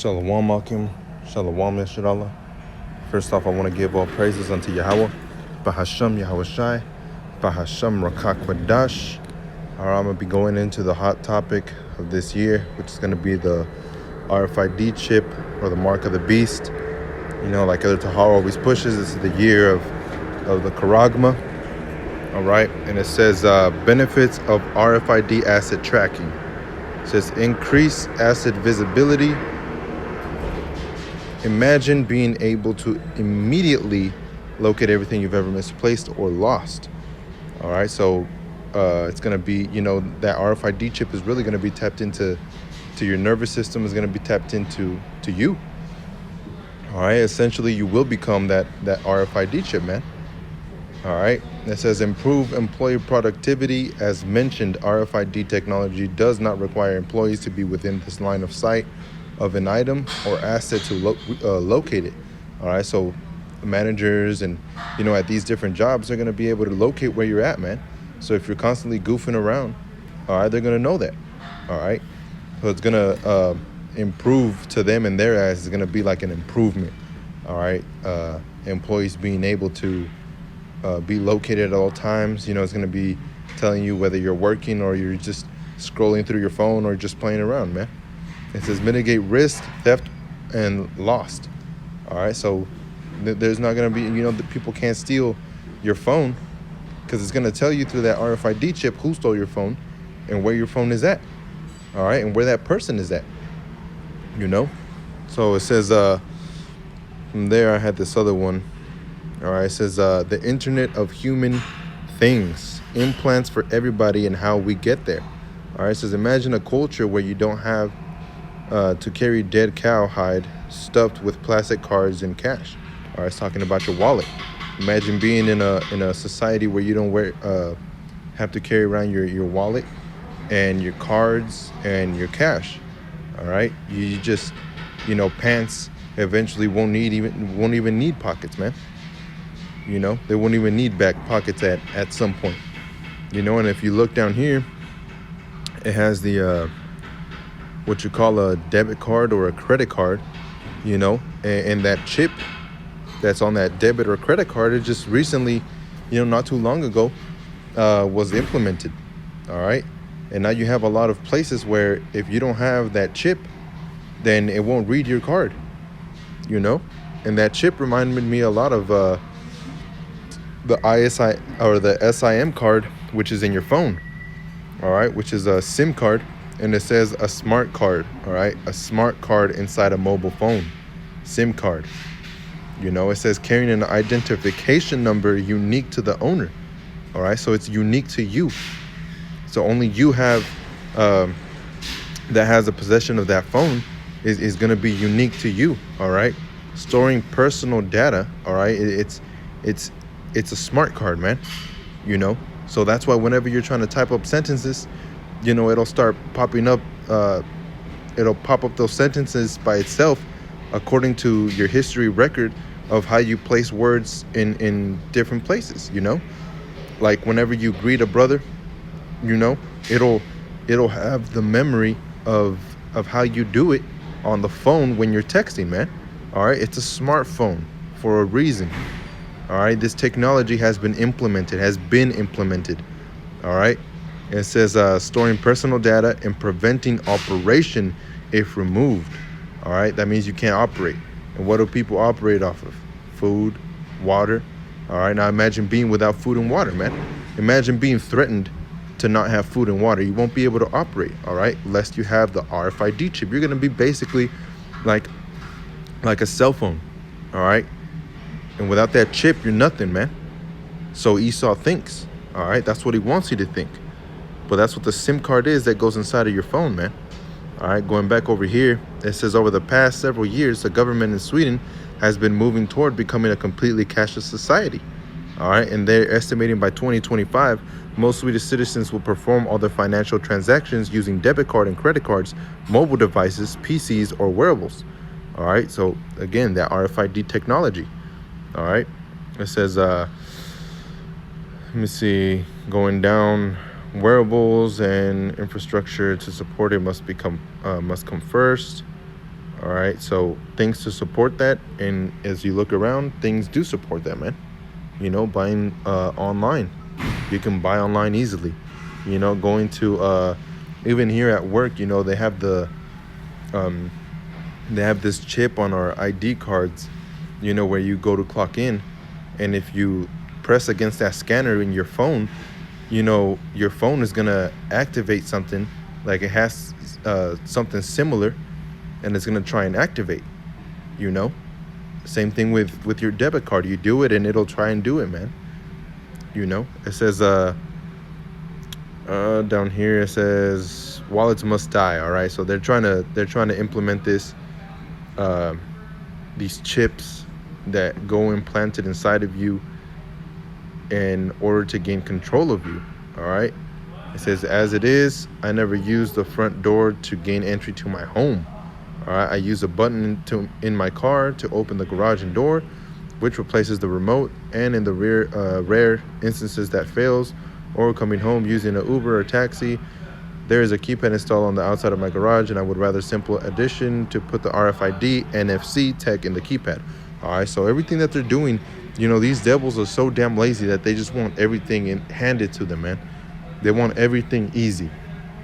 Shalom Akim, Shalom Yeshadallah. First off, I want to give all praises unto Yahweh, Bahasham Yahweh Shai, Bahasham Rakak Wadash. I'm going to be going into the hot topic of this year, which is going to be the RFID chip or the mark of the beast. You know, like Elder Tahar always pushes, this is the year of the Karagma. All right, and it says benefits of RFID asset tracking. It says increase asset visibility. Imagine being able to immediately locate everything you've ever misplaced or lost. All right, so it's going to be, you know, that RFID chip is really going to be tapped into your nervous system, is going to be tapped into you. All right, essentially you will become that RFID chip, man. All right, it says improve employee productivity. As mentioned, RFID technology does not require employees to be within this line of sight of an item or asset to locate it. All right, so managers and, you know, at these different jobs, they're going to be able to locate where you're at, man. So if you're constantly goofing around, all right, they're going to know that. All right, so it's going to improve to them in their eyes. It's going to be like an improvement. All right, employees being able to be located at all times. You know, it's going to be telling you whether you're working or you're just scrolling through your phone or just playing around, man. It says mitigate risk, theft, and lost. All right, so there's not going to be, you know, the people can't steal your phone because it's going to tell you through that RFID chip who stole your phone and where your phone is at. All right, and where that person is at, you know. So it says from there I had this other one. All right, it says the Internet of Human Things, implants for everybody and how we get there. All right, it says imagine a culture where you don't have to carry dead cow hide stuffed with plastic cards and cash. All right, it's talking about your wallet. Imagine being in a society where you don't have to carry around your wallet and your cards and your cash. All right, you just, you know, pants eventually won't even need pockets, man. You know, they won't even need back pockets at some point. You know, and if you look down here, it has the what you call a debit card or a credit card, you know, and that chip that's on that debit or credit card, it just recently, you know, not too long ago, was implemented. All right, and now you have a lot of places where if you don't have that chip, then it won't read your card, you know. And that chip reminded me a lot of the ISI or the SIM card, which is in your phone. All right, which is a SIM card. And it says a smart card, all right? A smart card inside a mobile phone, SIM card. You know, it says carrying an identification number unique to the owner, all right? So it's unique to you. So only you have, that has a possession of that phone is going to be unique to you, all right? Storing personal data, all right? It's a smart card, man, you know? So that's why whenever you're trying to type up sentences, you know, it'll start popping up, it'll pop up those sentences by itself according to your history record of how you place words in different places, you know. Like whenever you greet a brother, you know, it'll have the memory of how you do it on the phone when you're texting, man. All right, it's a smartphone for a reason. All right, this technology has been implemented. All right. It says storing personal data and preventing operation if removed. All right, that means you can't operate. And what do people operate off of? Food, water. All right, now imagine being without food and water, man. Imagine being threatened to not have food and water. You won't be able to operate, all right, lest you have the RFID chip. You're going to be basically like a cell phone, all right? And without that chip, you're nothing, man. So Esau thinks, all right? That's what he wants you to think. But that's what the SIM card is that goes inside of your phone, man. All right, going back over here, it says over the past several years, the government in Sweden has been moving toward becoming a completely cashless society. All right, and they're estimating by 2025, most Swedish citizens will perform all their financial transactions using debit card and credit cards, mobile devices, PCs, or wearables. All right, so again, that RFID technology. All right, it says, let me see, going down, wearables and infrastructure to support it must come first. All right, so things to support that, and as you look around, things do support that, man. Buying online, you can buy online easily. Going to even here at work, um, they have this chip on our ID cards, where you go to clock in, and if you press against that scanner in your phone, your phone is gonna activate something, like it has something similar, and it's gonna try and activate. You know, Same thing with your debit card. You do it, and it'll try and do it, man. It says down here it says wallets must die. All right, so they're trying to implement this uh, these chips that go implanted inside of you in order to gain control of you. All right. It says, as it is, I never use the front door to gain entry to my home. All right. I use a button in my car to open the garage and door, which replaces the remote. And in the rare instances that fails, or coming home using an Uber or taxi, there is a keypad installed on the outside of my garage, and I would rather simple addition to put the RFID NFC tech in the keypad. All right. So everything that they're doing, these devils are so damn lazy that they just want everything handed to them, man. They want everything easy.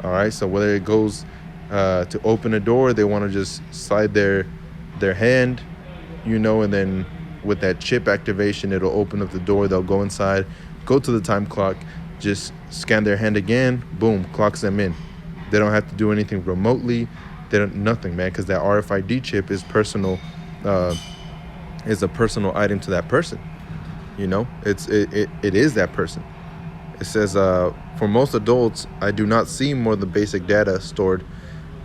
All right. So whether it goes to open a door, they want to just slide their hand, and then with that chip activation, it'll open up the door. They'll go inside, go to the time clock, just scan their hand again, boom, clocks them in. They don't have to do anything remotely. They don't nothing, man, because that RFID chip is personal. Is a personal item to that person. It is that person. It says, for most adults, I do not see more than basic data stored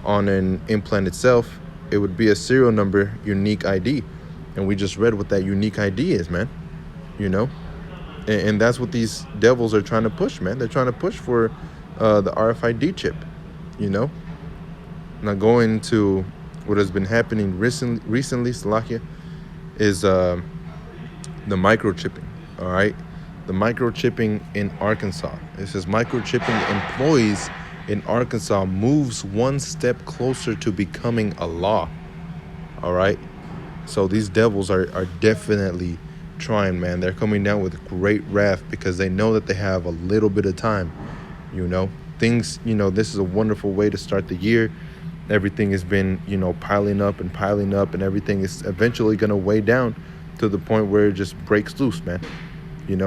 on an implant itself. It would be a serial number, unique ID. And we just read what that unique ID is, man. And that's what these devils are trying to push, man. They're trying to push for the RFID chip, Now going to what has been happening recently, Slovakia, is the microchipping, all right? The microchipping in Arkansas. It says microchipping employees in Arkansas moves one step closer to becoming a law, all right? So these devils are definitely trying, man. They're coming down with great wrath because they know that they have a little bit of time, Things, this is a wonderful way to start the year. Everything has been, piling up, and everything is eventually going to weigh down to the point where it just breaks loose, man.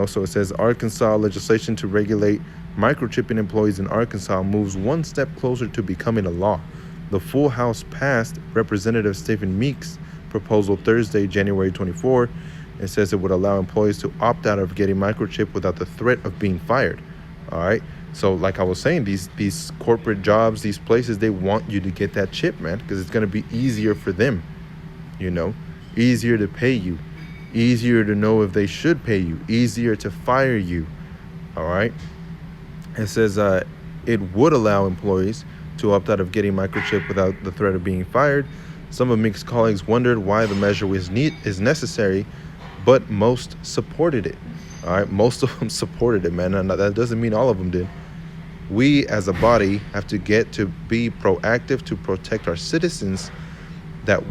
So it says Arkansas legislation to regulate microchipping employees in Arkansas moves one step closer to becoming a law. The full House passed Representative Stephen Meeks' proposal Thursday, January 24. It says it would allow employees to opt out of getting microchipped without the threat of being fired. All right. So like I was saying, these corporate jobs, these places, they want you to get that chip, man, because it's going to be easier for them, easier to pay you, easier to know if they should pay you, easier to fire you. All right. It says it would allow employees to opt out of getting microchipped without the threat of being fired. Some of Meek's colleagues wondered why the measure is necessary, but most supported it. All right. Most of them supported it, man. And that doesn't mean all of them did. We as a body have to get to be proactive to protect our citizens. That's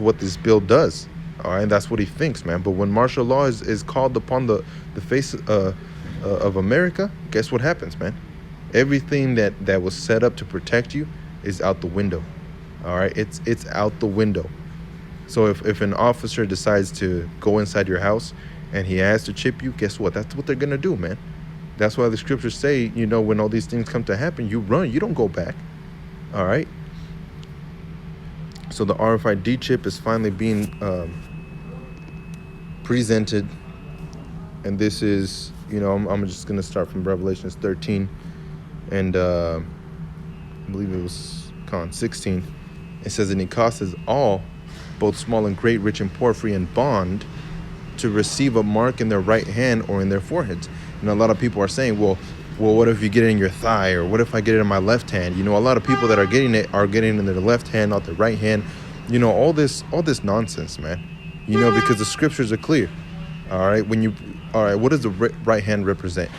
what this bill does. All right, that's what he thinks, man. But when martial law is called upon the face of America, guess what happens, man? Everything that was set up to protect you is out the window. All right, it's out the window. So if an officer decides to go inside your house and he has to chip you, guess what? That's what they're gonna do, man. That's why the scriptures say, when all these things come to happen, you run, you don't go back. All right. So the RFID chip is finally being presented, and this is, I'm just gonna start from Revelations 13, and I believe it was 16. It says, and he causes all, both small and great, rich and poor, free and bond, to receive a mark in their right hand or in their foreheads. A lot of people are saying, well, what if you get it in your thigh, or what if I get it in my left hand? A lot of people that are getting it in their left hand, not their right hand. All this nonsense, man. Because the scriptures are clear. All right. What does the right hand represent?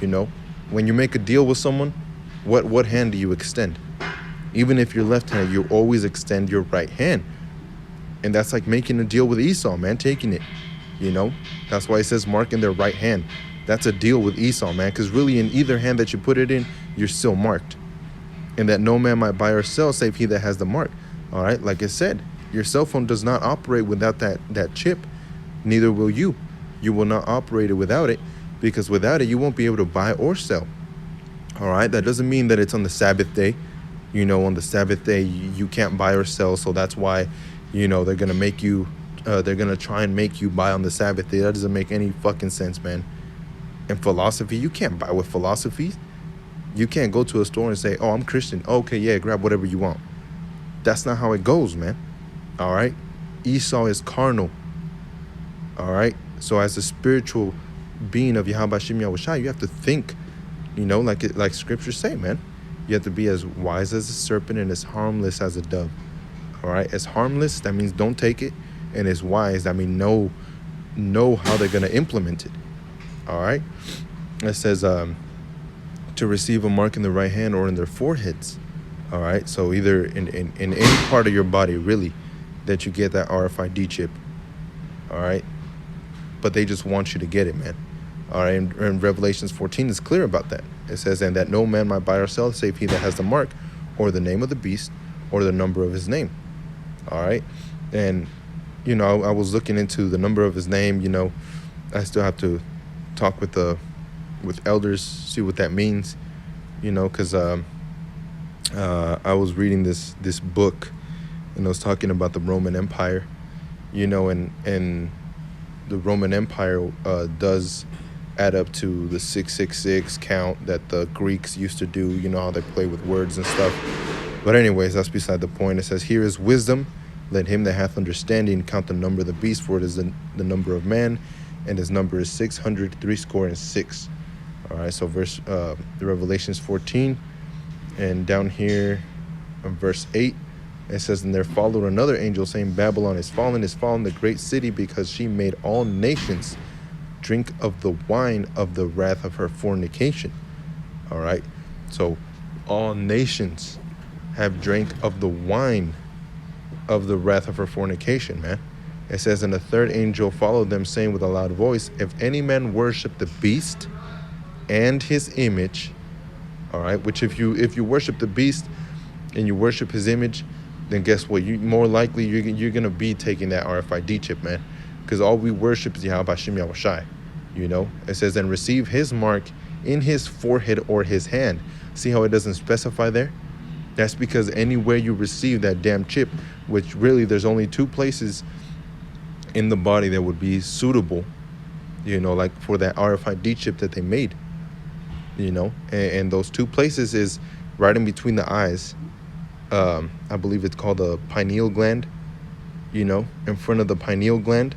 When you make a deal with someone, what hand do you extend? Even if you're left-handed, you always extend your right hand. And that's like making a deal with Esau, man, taking it. That's why it says mark in their right hand. That's a deal with Esau, man, because really in either hand that you put it in, you're still marked. And that no man might buy or sell save he that has the mark. All right, like I said, your cell phone does not operate without that chip. Neither will you. You will not operate it without it, because without it, you won't be able to buy or sell. All right, that doesn't mean that it's on the Sabbath day. On the Sabbath day, you can't buy or sell. So that's why, they're going to make you, they're going to try and make you buy on the Sabbath day. That doesn't make any fucking sense, man. And philosophy, you can't buy with philosophy. You can't go to a store and say, oh, I'm Christian. Okay, yeah, grab whatever you want. That's not how it goes, man. All right? Esau is carnal. All right? So as a spiritual being of Yahweh Shem Yahushua, you have to think, like scriptures say, man. You have to be as wise as a serpent and as harmless as a dove. All right? As harmless, that means don't take it. And as wise, that means know how they're going to implement it. All right? It says to receive a mark in the right hand or in their foreheads. All right? So either in any part of your body, really, that you get that RFID chip. All right? But they just want you to get it, man. All right, and Revelations 14 is clear about that. It says, and that no man might buy or sell save he that has the mark or the name of the beast or the number of his name. All right. And, I was looking into the number of his name. I still have to talk with elders, see what that means, because I was reading this book, and I was talking about the Roman Empire, and the Roman Empire does add up to the 666 count that the Greeks used to do. How they play with words and stuff. But anyways, that's beside the point. It says, here is wisdom. Let him that hath understanding count the number of the beast, for it is the number of man, and his number is 666. All right, so Revelations 14, and down here in verse 8, it says, and there followed another angel saying, Babylon is fallen, the great city, because she made all nations drink of the wine of the wrath of her fornication. All right, so all nations have drank of the wine of the wrath of her fornication, man. It says, and the third angel followed them, saying with a loud voice, if any man worship the beast and his image, all right, which if you worship the beast and you worship his image, then guess what? You more likely you're gonna be taking that RFID chip, man, because all we worship is Yahweh Shem Yahushai. It says, and receive his mark in his forehead or his hand. See how it doesn't specify there? That's because anywhere you receive that damn chip, which really there's only two places in the body that would be suitable, like for that RFID chip that they made, and those two places is right in between the eyes. I believe it's called the pineal gland, in front of the pineal gland,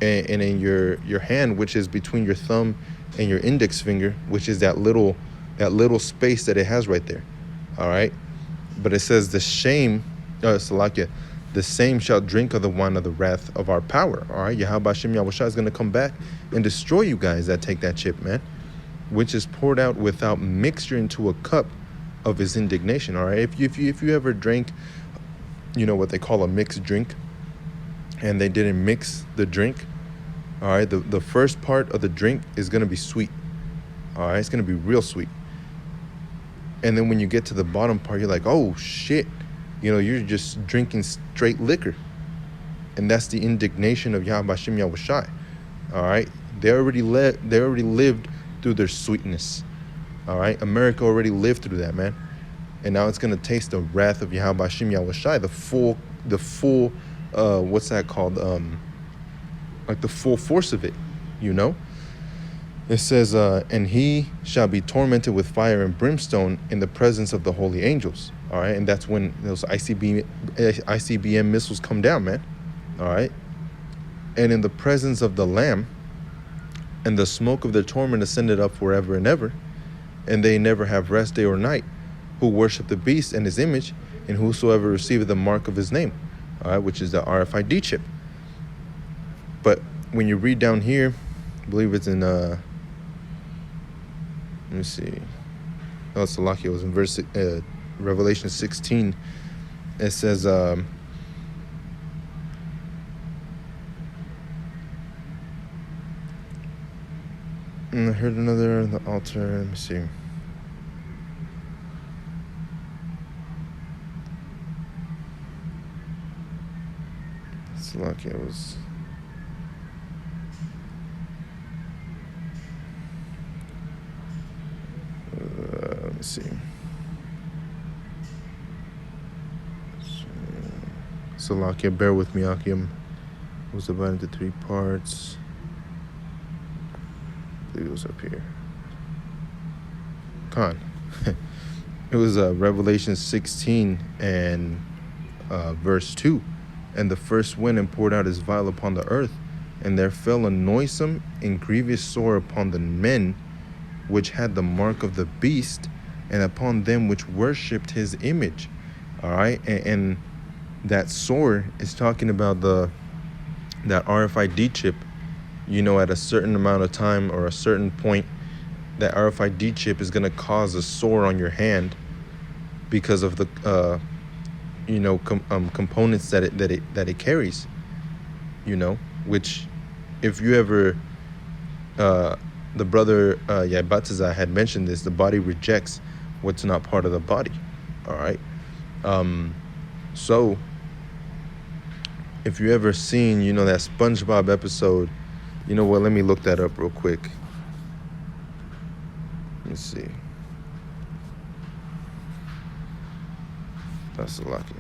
and in your hand, which is between your thumb and your index finger, which is that little space that it has right there. All right, but it says the same shall drink of the wine of the wrath of our power. All right, Yahweh Shem Yahushua is going to come back and destroy you guys that take that chip, man, which is poured out without mixture into a cup of his indignation. All right, if you ever drank, what they call a mixed drink, and they didn't mix the drink, all right, the first part of the drink is going to be sweet. All right, it's going to be real sweet. And then when you get to the bottom part, you're like, oh shit, you're just drinking straight liquor. And that's the indignation of Yahweh Shem Yahushai. All right, they already lived through their sweetness. All right, America already lived through that, man. And now it's gonna taste the wrath of Yahweh Shem Yahushai, the full what's that called? Like the full force of it, It says, and he shall be tormented with fire and brimstone in the presence of the holy angels. All right, and that's when those ICBM missiles come down, man. All right, and in the presence of the Lamb, and the smoke of their torment ascended up forever and ever, and they never have rest day or night, who worship the beast and his image, and whosoever receiveth the mark of his name, all right, which is the RFID chip. But when you read down here, I believe it's in let me see. Oh, Salakia was in verse Revelation 16, it says, and I heard another on the altar. Let me see. It's lucky I was. Let me see. Salakia, bear with me, Akim. It was divided into 3 parts. I believe it was up here. Khan. It was Revelation 16 and verse 2. And the first went and poured out his vial upon the earth, and there fell a noisome and grievous sore upon the men which had the mark of the beast, and upon them which worshipped his image. All right, and that sore is talking about that RFID chip. You know, at a certain amount of time or a certain point, that RFID chip is going to cause a sore on your hand because of the components that it carries. You know, which if you ever the brother Batizah had mentioned this, the body rejects what's not part of the body. All right. So if you ever seen, that SpongeBob episode, you know what, let me look that up real quick. Let me see. That's lucky.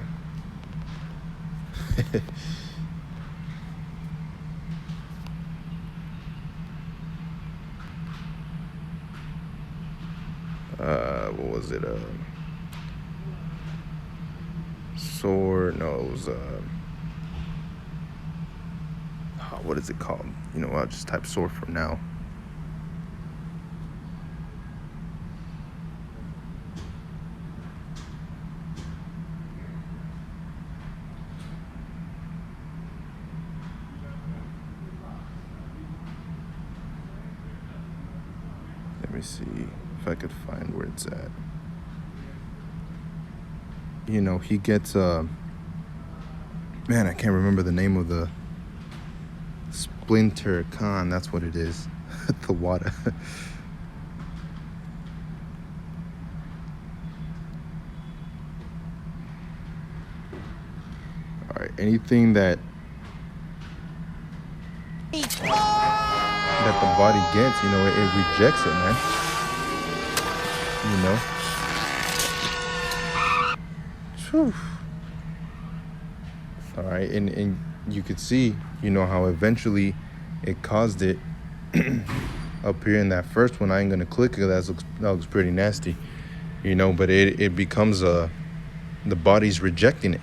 What was it? Sword? No, it was what is it called? I'll just type sword for now. Let me see if I could find where it's at. He gets man, I can't remember the name of the Splinter Khan, that's what it is. The water. All right, anything that the body gets, it rejects it, man. Whew. All right, and you could see, how eventually it caused it up here in that first one. I ain't gonna click it, that looks pretty nasty, but it becomes the body's rejecting it,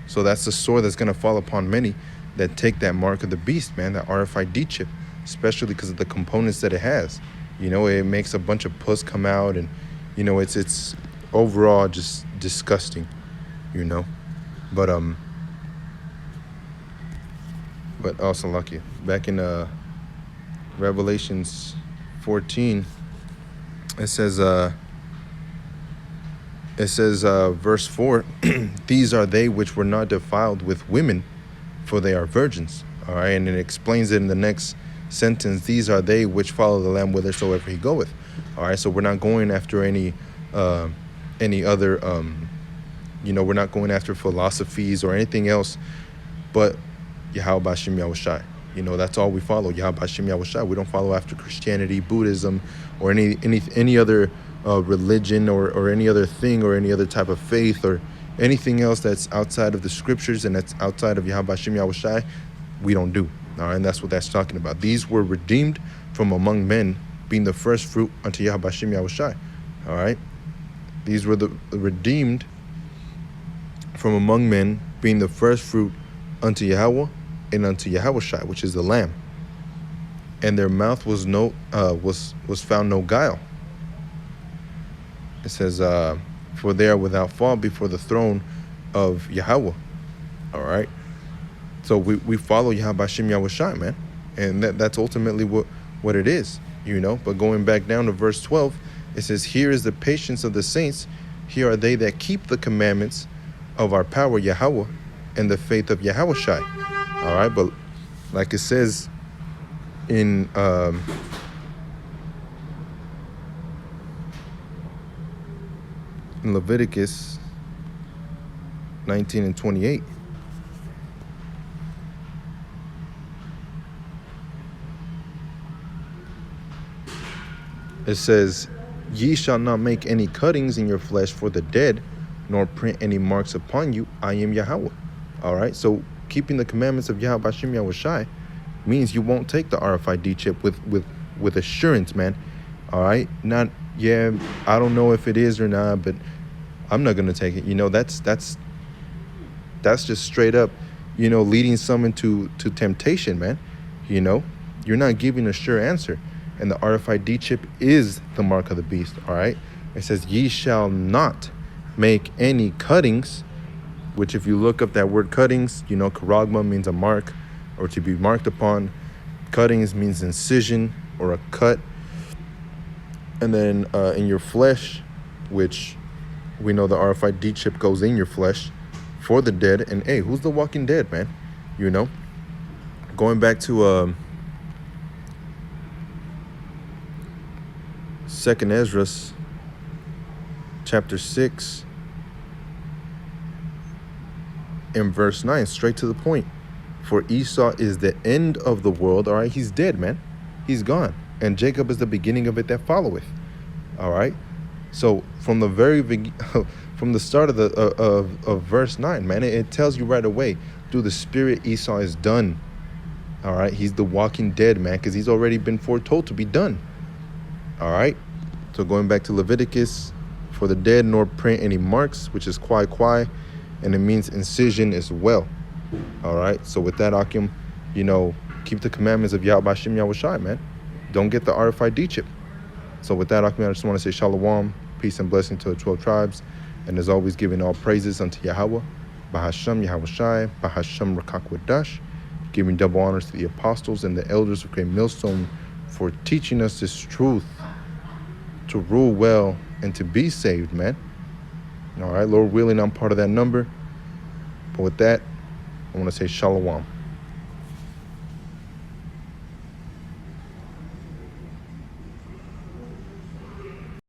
so that's the sore that's gonna fall upon many that take that mark of the beast, man, that RFID chip, especially because of the components that it has. It makes a bunch of pus come out, and it's overall just disgusting, but also lucky. Back in Revelations 14, it says verse 4, these are they which were not defiled with women, for they are virgins. All right, and it explains it in the next sentence, these are they which follow the Lamb whithersoever he goeth. All right, so we're not going after any other we're not going after philosophies or anything else but Yahweh Hashem Yahushai. That's all we follow, Yahweh Hashem Yahushai. We don't follow after Christianity, Buddhism, or any other religion or any other thing or any other type of faith or anything else that's outside of the scriptures and that's outside of Yahweh Hashem Yahushai. We don't do. All right, and that's what that's talking about. These were redeemed from among men, being the first fruit unto Yahweh Hashem Yahushai. All right, these were the redeemed from among men, being the first fruit unto Yahweh and unto Yahushai, which is the Lamb. And their mouth was found no guile. It says, for they are without fault before the throne of Yahweh. All right. So we follow Yahweh Hashem Yahushai, man. And that's ultimately what it is, But going back down to verse 12, it says, here is the patience of the saints, Here are they that keep the commandments of our power, Yahweh, and the faith of Yahweh Shai. All right, but like it says in Leviticus 19 and 28. It says, ye shall not make any cuttings in your flesh for the dead, nor print any marks upon you. I am Yahweh. All right, so keeping the commandments of Yahweh Bashem Yahweh Shai means you won't take the RFID chip with assurance, man. All right, not, yeah, I don't know if it is or not, but I'm not gonna take it. You know, that's just straight up, you know, leading someone to temptation, man. You know, you're not giving a sure answer. And the RFID chip is the mark of the beast, all right? It says, ye shall not make any cuttings, which if you look up that word cuttings, you know, karagma means a mark or to be marked upon. Cuttings means incision or a cut. And then in your flesh, which we know the RFID chip goes in your flesh for the dead. And hey, who's the walking dead, man? You know, going back to 2nd Ezra, chapter 6, and verse 9, straight to the point. For Esau is the end of the world. All right, he's dead, man. He's gone. And Jacob is the beginning of it that followeth. All right. So from the from the start of the of verse 9, man, it tells you right away, through the Spirit, Esau is done. All right, he's the walking dead, man, because he's already been foretold to be done. All right. So going back to Leviticus, for the dead, nor print any marks, which is kwai, and it means incision as well. All right. So with that, Akim, you know, keep the commandments of Yahweh Bashem Yahweh Shai, man. Don't get the RFID chip. So with that, Akim, I just want to say shalom, peace and blessing to the 12 tribes. And as always, giving all praises unto Yahweh, Bahasham Yahweh Shai, Bahasham Rakak Wadash, giving double honors to the apostles and the elders of Great Millstone for teaching us this truth to rule well and to be saved, man. All right, Lord willing, I'm part of that number. But with that, I want to say shalom.